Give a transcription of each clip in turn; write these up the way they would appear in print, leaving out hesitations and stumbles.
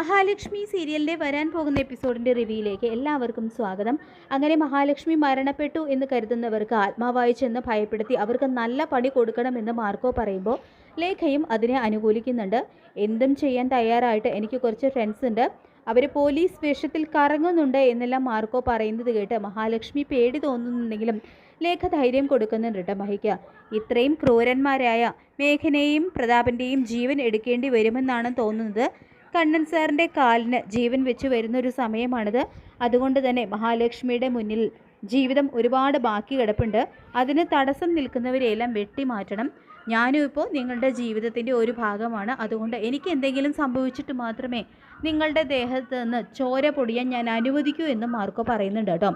മഹാലക്ഷ്മി സീരിയലിൻ്റെ വരാൻ പോകുന്ന എപ്പിസോഡിൻ്റെ റിവ്യൂയിലേക്ക് എല്ലാവർക്കും സ്വാഗതം. അങ്ങനെ മഹാലക്ഷ്മി മരണപ്പെട്ടു എന്ന് കരുതുന്നവർക്ക് ആത്മാവായി ചെന്ന് ഭയപ്പെടുത്തി അവർക്ക് നല്ല പണി കൊടുക്കണമെന്ന് മാർക്കോ പറയുമ്പോൾ ലേഖയും അതിനെ അനുകൂലിക്കുന്നുണ്ട്. എന്തും ചെയ്യാൻ തയ്യാറായിട്ട് എനിക്ക് കുറച്ച് ഫ്രണ്ട്സ് ഉണ്ട്, അവർ പോലീസ് വേഷത്തിൽ കറങ്ങുന്നുണ്ട് എന്നെല്ലാം മാർക്കോ പറയുന്നത് കേട്ട് മഹാലക്ഷ്മി പേടി തോന്നുന്നുണ്ടെങ്കിലും ലേഖ ധൈര്യം കൊടുക്കുന്നുണ്ട് കേട്ടോ. മഹിക്ക് ഇത്രയും ക്രൂരന്മാരായ മേഘനയും പ്രതാപൻ്റെയും ജീവൻ എടുക്കേണ്ടി വരുമെന്നാണ് തോന്നുന്നത്. കണ്ണൻ സാറിൻ്റെ കാലിന് ജീവൻ വെച്ച് വരുന്നൊരു സമയമാണിത്. അതുകൊണ്ട് തന്നെ മഹാലക്ഷ്മിയുടെ മുന്നിൽ ജീവിതം ഒരുപാട് ബാക്കി കിടപ്പുണ്ട്. അതിന് തടസ്സം നിൽക്കുന്നവരെയെല്ലാം വെട്ടിമാറ്റണം. ഞാനും ഇപ്പോൾ നിങ്ങളുടെ ജീവിതത്തിൻ്റെ ഒരു ഭാഗമാണ്. അതുകൊണ്ട് എനിക്ക് എന്തെങ്കിലും സംഭവിച്ചിട്ട് മാത്രമേ നിങ്ങളുടെ ദേഹത്ത് നിന്ന് ചോര പൊടിയാൻ ഞാൻ അനുവദിക്കൂ എന്ന് മാർക്കോ പറയുന്നുണ്ട് കേട്ടോ.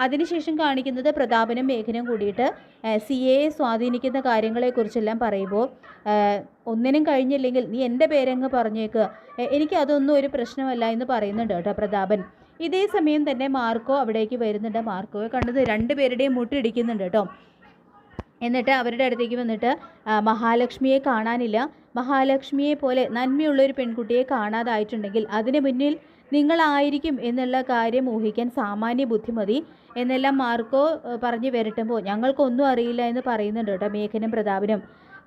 അതിനുശേഷം കാണിക്കുന്നത് പ്രതാപനും മേഘനും കൂടിയിട്ട് CAയെ സ്വാധീനിക്കുന്ന കാര്യങ്ങളെക്കുറിച്ചെല്ലാം പറയുമ്പോൾ ഒന്നിനും കഴിഞ്ഞില്ലെങ്കിൽ നീ എൻ്റെ പേരങ്ങ് പറഞ്ഞേക്ക്, എനിക്ക് അതൊന്നും ഒരു പ്രശ്നമല്ല എന്ന് പറയുന്നുണ്ട് കേട്ടോ പ്രതാപൻ. ഇതേ സമയം തന്നെ മാർക്കോ അവിടേക്ക് വരുന്നുണ്ട്. മാർക്കോയെ കണ്ടത് രണ്ടുപേരുടെയും മുട്ടിടിക്കുന്നുണ്ട് കേട്ടോ. എന്നിട്ട് അവരുടെ അടുത്തേക്ക് വന്നിട്ട് മഹാലക്ഷ്മിയെ കാണാനില്ല, മഹാലക്ഷ്മിയെ പോലെ നന്മയുള്ളൊരു പെൺകുട്ടിയെ കാണാതായിട്ടുണ്ടെങ്കിൽ അതിന് മുന്നിൽ നിങ്ങളായിരിക്കും എന്നുള്ള കാര്യം ഊഹിക്കാൻ സാമാന്യ ബുദ്ധിമതി എന്നെല്ലാം മാർക്കോ പറഞ്ഞു വരട്ടുമ്പോൾ ഞങ്ങൾക്കൊന്നും അറിയില്ല എന്ന് പറയുന്നുണ്ട് കേട്ടോ മേഘനും പ്രതാപനും.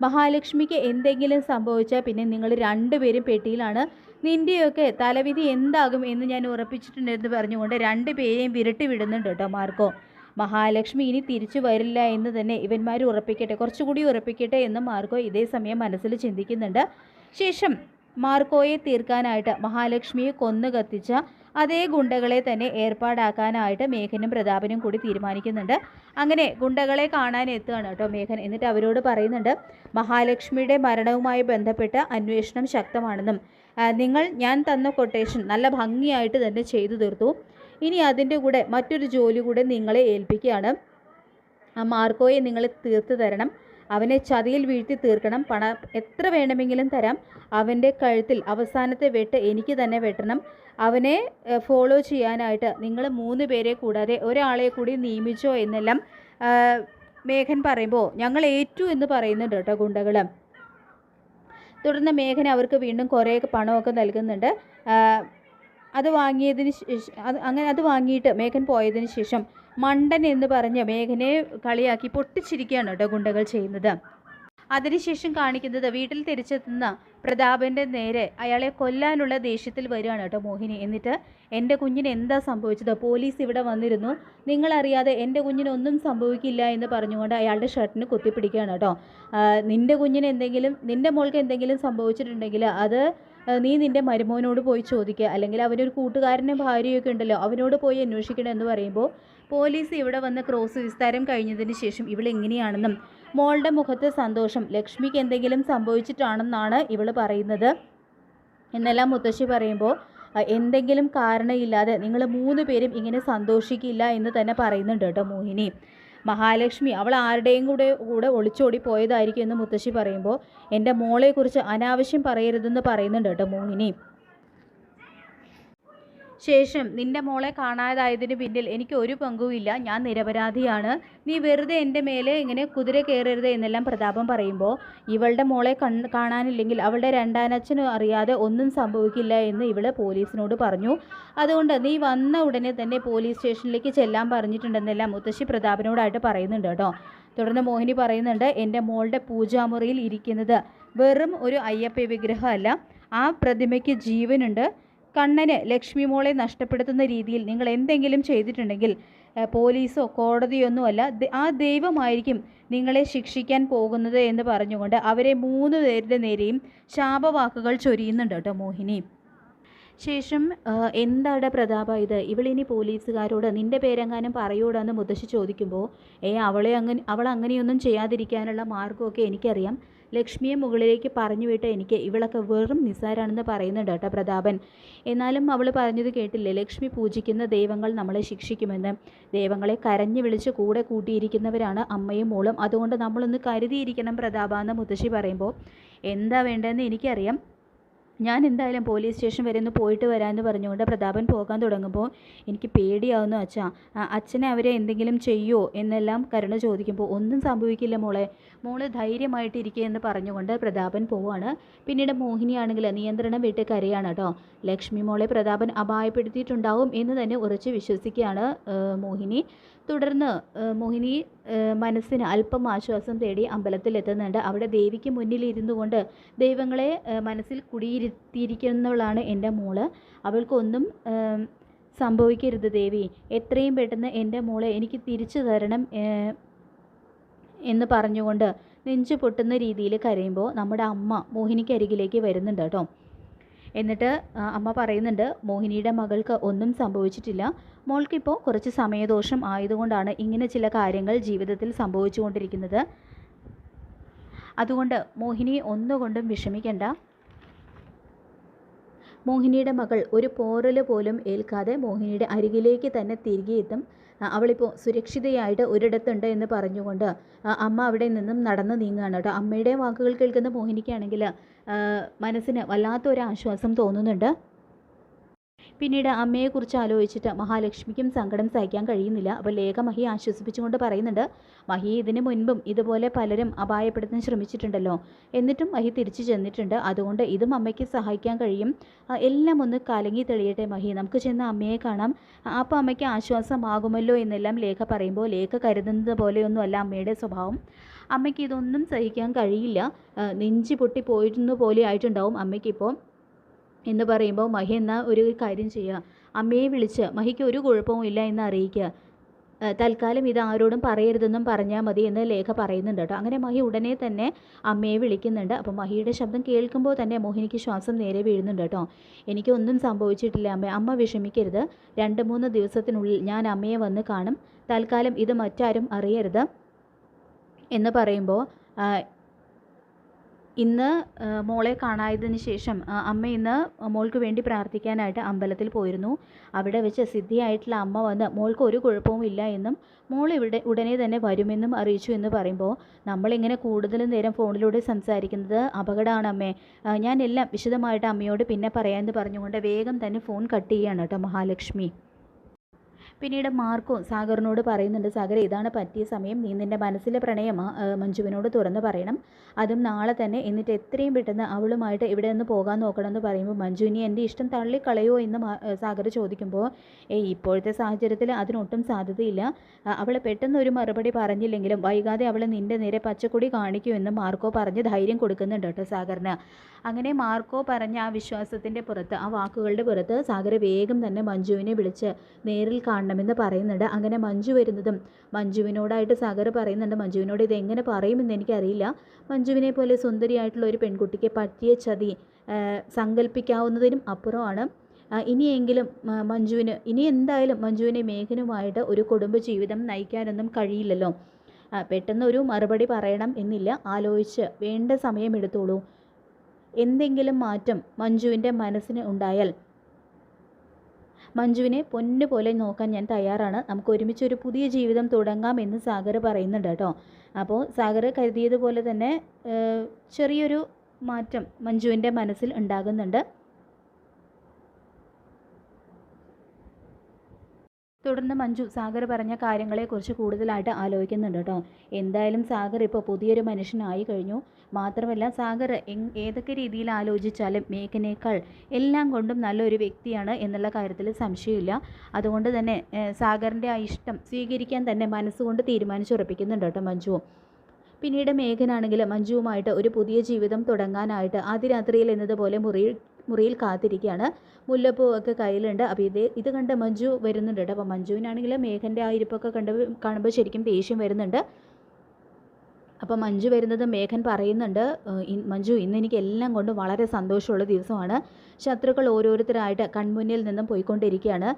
മഹാലക്ഷ്മിക്ക് എന്തെങ്കിലും സംഭവിച്ചാൽ പിന്നെ നിങ്ങൾ രണ്ടുപേരും പെട്ടിയിലാണ്, നിൻ്റെയൊക്കെ തലവിധി എന്താകും എന്ന് ഞാൻ ഉറപ്പിച്ചിട്ടുണ്ടെന്ന് പറഞ്ഞുകൊണ്ട് രണ്ടുപേരെയും വിരട്ടി വിടുന്നുണ്ട് കേട്ടോ മാർക്കോ. മഹാലക്ഷ്മി ഇനി തിരിച്ചു വരില്ല എന്ന് തന്നെ ഇവന്മാർ ഉറപ്പിക്കട്ടെ, കുറച്ചുകൂടി ഉറപ്പിക്കട്ടെ എന്ന് മാർക്കോ ഇതേ സമയം മനസ്സിൽ ചിന്തിക്കുന്നുണ്ട്. ശേഷം മാർക്കോയെ തീർക്കാനായിട്ട് മഹാലക്ഷ്മിയെ കൊന്നു കത്തിച്ച അതേ ഗുണ്ടകളെ തന്നെ ഏർപ്പാടാക്കാനായിട്ട് മേഘനും പ്രതാപനും കൂടി തീരുമാനിക്കുന്നുണ്ട്. അങ്ങനെ ഗുണ്ടകളെ കാണാൻ എത്തുകയാണ് കേട്ടോ മേഘൻ. എന്നിട്ട് അവരോട് പറയുന്നുണ്ട് മഹാലക്ഷ്മിയുടെ മരണവുമായി ബന്ധപ്പെട്ട് അന്വേഷണം ശക്തമാണെന്നും ഞാൻ തന്ന കൊട്ടേഷൻ നല്ല ഭംഗിയായിട്ട് തന്നെ ചെയ്തു തീർത്തു, ഇനി അതിൻ്റെ കൂടെ മറ്റൊരു ജോലി കൂടെ നിങ്ങളെ ഏൽപ്പിക്കുകയാണ്. ആ മാർക്കോയെ നിങ്ങൾ തീർത്ത് തരണം, അവനെ ചതിയിൽ വീഴ്ത്തി തീർക്കണം, പണം എത്ര വേണമെങ്കിലും തരാം, അവൻ്റെ കഴുത്തിൽ അവസാനത്തെ വെട്ട് എനിക്ക് തന്നെ വെട്ടണം, അവനെ ഫോളോ ചെയ്യാനായിട്ട് നിങ്ങൾ 3 പേരെ കൂടാതെ ഒരാളെ കൂടി നിയമിച്ചോ എന്നെല്ലാം മേഘൻ പറയുമ്പോൾ ഞങ്ങൾ ഏറ്റു എന്ന് പറയുന്നുണ്ട് കേട്ടോ ഗുണ്ടകൾ. തുടർന്ന് മേഘൻ അവർക്ക് വീണ്ടും കുറേ പണമൊക്കെ നൽകുന്നുണ്ട്. അത് വാങ്ങിയിട്ട് മേഘൻ പോയതിന് ശേഷം മണ്ടൻ എന്ന് പറഞ്ഞ് മേഘനെ കളിയാക്കി പൊട്ടിച്ചിരിക്കുകയാണ് കേട്ടോ ഗുണ്ടകൾ ചെയ്യുന്നത്. അതിനുശേഷം കാണിക്കുന്നത് വീട്ടിൽ തിരിച്ചെത്തുന്ന പ്രതാപൻ്റെ നേരെ അയാളെ കൊല്ലാനുള്ള ദേഷ്യത്തിൽ വരികയാണ് കേട്ടോ മോഹിനി. എന്നിട്ട് എൻ്റെ കുഞ്ഞിന് എന്താ സംഭവിച്ചത്, പോലീസ് ഇവിടെ വന്നിരുന്നു, നിങ്ങളറിയാതെ എൻ്റെ കുഞ്ഞിനൊന്നും സംഭവിക്കില്ല എന്ന് പറഞ്ഞുകൊണ്ട് അയാളുടെ ഷർട്ടിന് കുത്തിപ്പിടിക്കുകയാണ് കേട്ടോ. നിൻ്റെ മോൾക്ക് എന്തെങ്കിലും സംഭവിച്ചിട്ടുണ്ടെങ്കിൽ അത് നീ നിൻ്റെ മരുമോനോട് പോയി ചോദിക്കുക, അല്ലെങ്കിൽ അവനൊരു കൂട്ടുകാരൻ്റെ ഭാര്യയൊക്കെ ഉണ്ടല്ലോ അവനോട് പോയി അന്വേഷിക്കണം എന്ന് പറയുമ്പോൾ പോലീസ് ഇവിടെ വന്ന് ക്രോസ് വിസ്താരം കഴിഞ്ഞതിന് ശേഷം ഇവളെങ്ങനെയാണെന്നും മോളുടെ മുഖത്ത് സന്തോഷം ലക്ഷ്മിക്ക് എന്തെങ്കിലും സംഭവിച്ചിട്ടാണെന്നാണ് ഇവൾ പറയുന്നത് എന്നെല്ലാം മുത്തശ്ശി പറയുമ്പോൾ എന്തെങ്കിലും കാരണമില്ലാതെ നിങ്ങൾ 3 പേരും ഇങ്ങനെ സന്തോഷിക്കില്ല എന്ന് തന്നെ പറയുന്നുണ്ട് കേട്ടോ മോഹിനി. മഹാലക്ഷ്മി അവൾ ആരുടെയും കൂടെ ഒളിച്ചോടി പോയതായിരിക്കും എന്ന് മുത്തശ്ശി പറയുമ്പോൾ എൻ്റെ മോളെക്കുറിച്ച് അനാവശ്യം പറയരുതെന്ന് പറയുന്നുണ്ട് കേട്ടോ മോഹിനി. ശേഷം നിൻ്റെ മോളെ കാണാതായതിന് പിന്നിൽ എനിക്ക് ഒരു പങ്കുമില്ല, ഞാൻ നിരപരാധിയാണ്, നീ വെറുതെ എൻ്റെ മേലെ ഇങ്ങനെ കുതിര കയറരുത് എന്നെല്ലാം പ്രതാപം പറയുമ്പോൾ ഇവളുടെ മോളെ കാണാനില്ലെങ്കിൽ അവളുടെ രണ്ടാനച്ഛനും അറിയാതെ ഒന്നും സംഭവിക്കില്ല എന്ന് ഇവൾ പോലീസിനോട് പറഞ്ഞു, അതുകൊണ്ട് നീ വന്ന ഉടനെ തന്നെ പോലീസ് സ്റ്റേഷനിലേക്ക് ചെല്ലാൻ പറഞ്ഞിട്ടുണ്ടെന്നെല്ലാം മുത്തശ്ശി പ്രതാപനോടായിട്ട് പറയുന്നുണ്ട് കേട്ടോ. തുടർന്ന് മോഹിനി പറയുന്നുണ്ട് എൻ്റെ മോളുടെ പൂജാമുറിയിൽ ഇരിക്കുന്നത് വെറും ഒരു അയ്യപ്പ വിഗ്രഹമല്ല, ആ പ്രതിമയ്ക്ക് ജീവനുണ്ട്. കണ്ണന് ലക്ഷ്മി മോളെ നഷ്ടപ്പെടുത്തുന്ന രീതിയിൽ നിങ്ങൾ എന്തെങ്കിലും ചെയ്തിട്ടുണ്ടെങ്കിൽ പോലീസോ കോടതിയൊന്നുമല്ല, ആ ദൈവമായിരിക്കും നിങ്ങളെ ശിക്ഷിക്കാൻ പോകുന്നത് എന്ന് പറഞ്ഞുകൊണ്ട് അവരെ 3 പേരുടെ നേരെയും ശാപവാക്കുകൾ ചൊരിയുന്നുണ്ട് കേട്ടോ മോഹിനി. ശേഷം എന്താണ് പ്രതാപ ഇത്, ഇവളിനി പോലീസുകാരോട് നിൻ്റെ പേരെങ്ങാനും പറയൂടാന്ന് മുത്തശ്ശി ചോദിക്കുമ്പോൾ അവൾ അങ്ങനെയൊന്നും ചെയ്യാതിരിക്കാനുള്ള മാർഗമൊക്കെ എനിക്കറിയാം, ലക്ഷ്മിയെ മുകളിലേക്ക് പറഞ്ഞു വിട്ട് എനിക്ക് ഇവളൊക്കെ വെറും നിസ്സാരാണെന്ന് പറയുന്നുണ്ട് കേട്ടോ പ്രതാപൻ. എന്നാലും അവൾ പറഞ്ഞത് കേട്ടില്ലേ, ലക്ഷ്മി പൂജിക്കുന്ന ദൈവങ്ങൾ നമ്മളെ ശിക്ഷിക്കുമെന്ന്, ദൈവങ്ങളെ കരഞ്ഞു വിളിച്ച് കൂടെ കൂട്ടിയിരിക്കുന്നവരാണ് അമ്മയും മോളും, അതുകൊണ്ട് നമ്മളൊന്ന് കരുതിയിരിക്കണം പ്രതാപ എന്ന് മുത്തശ്ശി പറയുമ്പോൾ എന്താ വേണ്ടതെന്ന് എനിക്കറിയാം, ഞാൻ എന്തായാലും പോലീസ് സ്റ്റേഷൻ വരെ ഒന്ന് പോയിട്ട് വരാമെന്ന് പറഞ്ഞുകൊണ്ട് പ്രതാപൻ പോകാൻ തുടങ്ങുമ്പോൾ എനിക്ക് പേടിയാവുന്നു അച്ഛാ, അച്ഛനെ അവരെ എന്തെങ്കിലും ചെയ്യുമോ എന്നെല്ലാം കരുണ ചോദിക്കുമ്പോൾ ഒന്നും സംഭവിക്കില്ല മോള് ധൈര്യമായിട്ടിരിക്കുക എന്ന് പറഞ്ഞുകൊണ്ട് പ്രതാപൻ പോവാണ്. പിന്നീട് മോഹിനിയാണെങ്കിൽ നിയന്ത്രണം വിട്ട് കരയാണ് കേട്ടോ. ലക്ഷ്മി മോളെ പ്രതാപൻ അപായപ്പെടുത്തിയിട്ടുണ്ടാവും എന്ന് തന്നെ ഉറച്ച് വിശ്വസിക്കുകയാണ് മോഹിനി. തുടർന്ന് മോഹിനി മനസ്സിന് അല്പം ആശ്വാസം തേടി അമ്പലത്തിലെത്തുന്നുണ്ട്. അവിടെ ദേവിക്ക് മുന്നിൽ ഇരുന്നു കൊണ്ട് ദൈവങ്ങളെ മനസ്സിൽ കുടിയിരുത്തിയിരിക്കുന്നവളാണ് എൻ്റെ മോള്. അവൾക്കൊന്നും സംഭവിക്കരുത് ദേവി, എത്രയും പെട്ടെന്ന് എൻ്റെ മോളെ എനിക്ക് തിരിച്ചു തരണം എന്ന് പറഞ്ഞുകൊണ്ട് നെഞ്ചു പൊട്ടുന്ന രീതിയിൽ കരയുമ്പോൾ നമ്മുടെ അമ്മ മോഹിനിക്കരികിലേക്ക് വരുന്നുണ്ട് കേട്ടോ. എന്നിട്ട് അമ്മ പറയുന്നുണ്ട്, മോഹിനിയുടെ മകൾക്ക് ഒന്നും സംഭവിച്ചിട്ടില്ല, മോൾക്കിപ്പോൾ കുറച്ച് സമയദോഷം ആയതുകൊണ്ടാണ് ഇങ്ങനെ ചില കാര്യങ്ങൾ ജീവിതത്തിൽ സംഭവിച്ചുകൊണ്ടിരിക്കുന്നത്. അതുകൊണ്ട് മോഹിനി ഒന്നുകൊണ്ടും വിഷമിക്കണ്ട. മോഹിനിയുടെ മകൾ ഒരു പോറൽ പോലും ഏൽക്കാതെ മോഹിനിയുടെ അരികിലേക്ക് തന്നെ തിരികെ എത്തും. അവളിപ്പോൾ സുരക്ഷിതയായിട്ട് ഒരിടത്തുണ്ട് എന്ന് പറഞ്ഞുകൊണ്ട് അമ്മ അവിടെ നിന്നും നടന്ന് നീങ്ങുകയാണ് കേട്ടോ. അമ്മയുടെ വാക്കുകൾ കേൾക്കുന്ന മോഹിനിക്കാണെങ്കിൽ മനസ്സിന് വല്ലാത്തൊരു ആശ്വാസം തോന്നുന്നുണ്ട്. പിന്നീട് അമ്മയെക്കുറിച്ച് ആലോചിച്ചിട്ട് മഹാലക്ഷ്മിക്കും സങ്കടം സഹിക്കാൻ കഴിയുന്നില്ല. അപ്പോൾ ലേഖ മഹിയെ ആശ്വസിപ്പിച്ചുകൊണ്ട് പറയുന്നുണ്ട്, മഹി ഇതിനു മുൻപും ഇതുപോലെ പലരും അപായപ്പെടുത്താൻ ശ്രമിച്ചിട്ടുണ്ടല്ലോ, എന്നിട്ടും മഹി തിരിച്ചു ചെന്നിട്ടുണ്ട്. അതുകൊണ്ട് ഇതും അമ്മയ്ക്ക് സഹായിക്കാൻ കഴിയും. എല്ലാം ഒന്ന് കലങ്ങി തെളിയട്ടെ മഹി, നമുക്ക് ചെന്ന് അമ്മയെ കാണാം, അപ്പോൾ അമ്മയ്ക്ക് ആശ്വാസമാകുമല്ലോ എന്നെല്ലാം ലേഖ പറയുമ്പോൾ ലേഖ കരുതുന്നത് പോലെയൊന്നുമല്ല അമ്മയുടെ സ്വഭാവം. അമ്മയ്ക്ക് ഇതൊന്നും സഹിക്കാൻ കഴിയില്ല, നെഞ്ചി പൊട്ടി പോയിരുന്ന പോലെ ആയിട്ടുണ്ടാവും അമ്മയ്ക്കിപ്പോൾ എന്ന് പറയുമ്പോൾ മഹി എന്നാൽ ഒരു കാര്യം ചെയ്യുക, അമ്മയെ വിളിച്ച് മഹിക്ക് ഒരു കുഴപ്പവും ഇല്ല എന്ന് അറിയിക്കുക, തൽക്കാലം ഇത് ആരോടും പറയരുതെന്നും പറഞ്ഞാൽ മതി എന്ന് ലേഖ പറയുന്നുണ്ട് കേട്ടോ. അങ്ങനെ മഹി ഉടനെ തന്നെ അമ്മയെ വിളിക്കുന്നുണ്ട്. അപ്പോൾ മഹിയുടെ ശബ്ദം കേൾക്കുമ്പോൾ തന്നെ മോഹിനിക്ക് ശ്വാസം നേരെ വീഴുന്നുണ്ട് കേട്ടോ. എനിക്കൊന്നും സംഭവിച്ചിട്ടില്ല അമ്മ വിഷമിക്കരുത്, 2-3 ദിവസത്തിനുള്ളിൽ ഞാൻ അമ്മയെ വന്ന് കാണും, തൽക്കാലം ഇത് മറ്റാരും അറിയരുത് എന്ന് പറയുമ്പോൾ ഇന്ന് മോളെ കാണായതിന് ശേഷം അമ്മ ഇന്ന് മോൾക്ക് വേണ്ടി പ്രാർത്ഥിക്കാനായിട്ട് അമ്പലത്തിൽ പോയിരുന്നു. അവിടെ വെച്ച് സിദ്ധിയായിട്ടുള്ള അമ്മ വന്ന് മോൾക്ക് ഒരു കുഴപ്പവും ഇല്ല എന്നും മോൾ ഇവിടെ ഉടനെ തന്നെ വരുമെന്നും അറിയിച്ചു എന്ന് പറയുമ്പോൾ നമ്മളിങ്ങനെ കൂടുതൽ നേരം ഫോണിലൂടെ സംസാരിക്കുന്നത് അപകടമാണ് അമ്മേ, ഞാൻ എല്ലാം വിശദമായിട്ട് അമ്മയോട് പിന്നെ പറയാമെന്ന് പറഞ്ഞുകൊണ്ട് വേഗം തന്നെ ഫോൺ കട്ട് ചെയ്യുകയാണ് കേട്ടോ മഹാലക്ഷ്മി. പിന്നീട് മാർക്കോ സാഗറിനോട് പറയുന്നുണ്ട്, സാഗർ ഇതാണ് പറ്റിയ സമയം, നീ നിൻ്റെ മനസ്സിലെ പ്രണയം മഞ്ജുവിനോട് തുറന്ന് പറയണം, അതും നാളെ തന്നെ, എന്നിട്ട് എത്രയും പെട്ടെന്ന് അവളുമായിട്ട് ഇവിടെ നിന്ന് പോകാൻ നോക്കണം എന്ന് പറയുമ്പോൾ മഞ്ജുവിനെ എൻ്റെ ഇഷ്ടം തള്ളിക്കളയോ എന്ന് സാഗർ ചോദിക്കുമ്പോൾ ഇപ്പോഴത്തെ സാഹചര്യത്തിൽ അതിനൊട്ടും സാധ്യതയില്ല, അവൾ പെട്ടെന്ന് ഒരു മറുപടി പറഞ്ഞില്ലെങ്കിലും വൈകാതെ അവൾ നിൻ്റെ നേരെ പച്ചക്കൊടി കാണിക്കുമെന്ന് മാർക്കോ പറഞ്ഞ് ധൈര്യം കൊടുക്കുന്നുണ്ട് കേട്ടോ സാഗറിന്. അങ്ങനെ മാർക്കോ പറഞ്ഞ ആ വിശ്വാസത്തിൻ്റെ പുറത്ത്, ആ വാക്കുകളുടെ പുറത്ത് സാഗർ വേഗം തന്നെ മഞ്ജുവിനെ വിളിച്ച് നേരിൽ കാണണമെന്ന് പറയുന്നുണ്ട്. അങ്ങനെ മഞ്ജു വരുന്നതും മഞ്ജുവിനോടായിട്ട് സാഗർ പറയുന്നുണ്ട്, മഞ്ജുവിനോട് ഇതെങ്ങനെ പറയുമെന്ന് എനിക്കറിയില്ല, മഞ്ജുവിനെ പോലെ സുന്ദരിയായിട്ടുള്ള ഒരു പെൺകുട്ടിക്ക് പറ്റിയ ചതി സങ്കല്പിക്കാവുന്നതിനും അപ്പുറമാണ്. ഇനിയെങ്കിലും ഇനി എന്തായാലും മഞ്ജുവിനെ മേഘനുമായിട്ട് ഒരു കുടുംബജീവിതം നയിക്കാനൊന്നും കഴിയില്ലല്ലോ, പെട്ടെന്ന് ഒരു മറുപടി പറയണം എന്നില്ല, ആലോചിച്ച് വേണ്ട സമയമെടുത്തോളൂ, എന്തെങ്കിലും മാറ്റം മഞ്ജുവിൻ്റെ മനസ്സിന് ഉണ്ടായാൽ മഞ്ജുവിനെ പൊന്നുപോലെ നോക്കാൻ ഞാൻ തയ്യാറാണ്, നമുക്ക് ഒരുമിച്ചൊരു പുതിയ ജീവിതം തുടങ്ങാമെന്ന് സാഗർ പറയുന്നുണ്ട് കേട്ടോ. അപ്പോൾ സാഗർ കരുതിയതുപോലെ തന്നെ ചെറിയൊരു മാറ്റം മഞ്ജുവിൻ്റെ മനസ്സിൽ ഉണ്ടാകുന്നുണ്ട്. തുടർന്ന് മഞ്ജു സാഗർ പറഞ്ഞ കാര്യങ്ങളെക്കുറിച്ച് കൂടുതലായിട്ട് ആലോചിക്കുന്നുണ്ട് കേട്ടോ. എന്തായാലും സാഗർ ഇപ്പോൾ പുതിയൊരു മനുഷ്യനായി കഴിഞ്ഞു. മാത്രമല്ല സാഗർ ഏതൊക്കെ രീതിയിൽ ആലോചിച്ചാലും മേഘനേക്കാൾ എല്ലാം കൊണ്ടും നല്ലൊരു വ്യക്തിയാണ് എന്നുള്ള കാര്യത്തിൽ സംശയമില്ല. അതുകൊണ്ട് തന്നെ സാഗറിൻ്റെ ആ ഇഷ്ടം സ്വീകരിക്കാൻ തന്നെ മനസ്സുകൊണ്ട് തീരുമാനിച്ചുറപ്പിക്കുന്നുണ്ട് കേട്ടോ മഞ്ജു. പിന്നീട് മേഘനാണെങ്കിൽ മഞ്ജുവുമായിട്ട് ഒരു പുതിയ ജീവിതം തുടങ്ങാനായിട്ട് ആദ്യരാത്രിയിൽ എന്നതുപോലെ മുറിയിൽ കാത്തിരിക്കുകയാണ്. മുല്ലപ്പൂ ഒക്കെ കയ്യിലുണ്ട്. അപ്പോൾ ഇത് കണ്ട് മഞ്ജു വരുന്നുണ്ട് കേട്ടോ. അപ്പോൾ മഞ്ജുവിനാണെങ്കിൽ മേഘൻ്റെ ആ ഇരിപ്പൊക്കെ കാണുമ്പോൾ ശരിക്കും ദേഷ്യം വരുന്നുണ്ട്. അപ്പോൾ മഞ്ജു വരുന്നത് മേഘൻ പറയുന്നുണ്ട്, മഞ്ജു ഇന്ന് എനിക്ക് എല്ലാം കൊണ്ടും വളരെ സന്തോഷമുള്ള ദിവസമാണ്, ശത്രുക്കൾ ഓരോരുത്തരായിട്ട് കൺമുന്നിൽ നിന്നും പോയിക്കൊണ്ടിരിക്കുകയാണ്,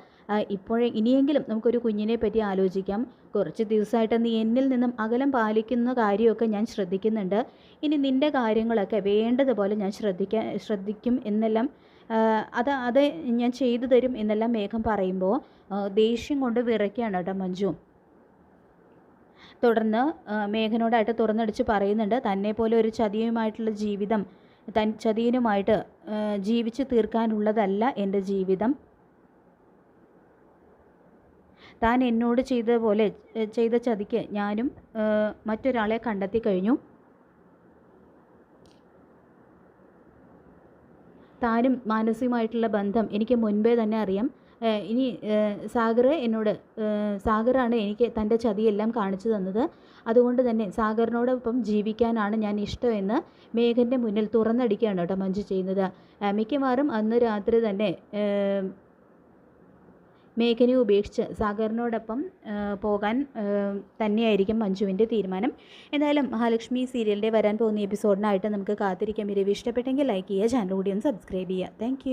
ഇനിയെങ്കിലും നമുക്കൊരു കുഞ്ഞിനെ പറ്റി ആലോചിക്കാം, കുറച്ച് ദിവസമായിട്ട് നീ എന്നിൽ നിന്നും അകലം പാലിക്കുന്ന കാര്യമൊക്കെ ഞാൻ ശ്രദ്ധിക്കുന്നുണ്ട്, ഇനി നിൻ്റെ കാര്യങ്ങളൊക്കെ വേണ്ടതുപോലെ ഞാൻ ശ്രദ്ധിക്കും എന്നെല്ലാം അത് ഞാൻ ചെയ്തു തരും എന്നെല്ലാം മേഘം പറയുമ്പോൾ ദേഷ്യം കൊണ്ട് വിറയ്ക്കുകയാണ് കേട്ടോ മഞ്ജു. തുടർന്ന് മേഘനോടായിട്ട് തുറന്നടിച്ച് പറയുന്നുണ്ട്, തന്നെ പോലെ ഒരു ചതിയുമായിട്ടുള്ള ജീവിതം ചതിയനുമായിട്ട് ജീവിച്ചു തീർക്കാനുള്ളതല്ല എൻ്റെ ജീവിതം. താൻ എന്നോട് ചെയ്ത ചതിക്ക് ഞാനും മറ്റൊരാളെ കണ്ടെത്തി കഴിഞ്ഞു. താനും മാനസികമായിട്ടുള്ള ബന്ധം എനിക്ക് മുൻപേ തന്നെ അറിയാം. ഇനി സാഗറാണ് എനിക്ക് തൻ്റെ ചതിയെല്ലാം കാണിച്ചു തന്നത്. അതുകൊണ്ട് തന്നെ സാഗറിനോടൊപ്പം ജീവിക്കാനാണ് ഞാൻ ഇഷ്ടമെന്ന് മേഘൻ്റെ മുന്നിൽ തുറന്നടിക്കുകയാണ് കേട്ടോ മഞ്ജു ചെയ്യുന്നത്. മിക്കവാറും അന്ന് രാത്രി തന്നെ മേഘനെ ഉപേക്ഷിച്ച് സാഗറിനോടൊപ്പം പോകാൻ തന്നെയായിരിക്കും മഞ്ജുവിൻ്റെ തീരുമാനം. എന്തായാലും മഹാലക്ഷ്മി സീരിയലിൻ്റെ വരാൻ പോകുന്ന എപ്പിസോഡിനായിട്ട് നമുക്ക് കാത്തിരിക്കാം. ഈ വീഡിയോ ഇഷ്ടപ്പെട്ടെങ്കിൽ ലൈക്ക് ചെയ്യുക, ചാനൽ കൂടി ഒന്ന് സബ്സ്ക്രൈബ് ചെയ്യുക. താങ്ക്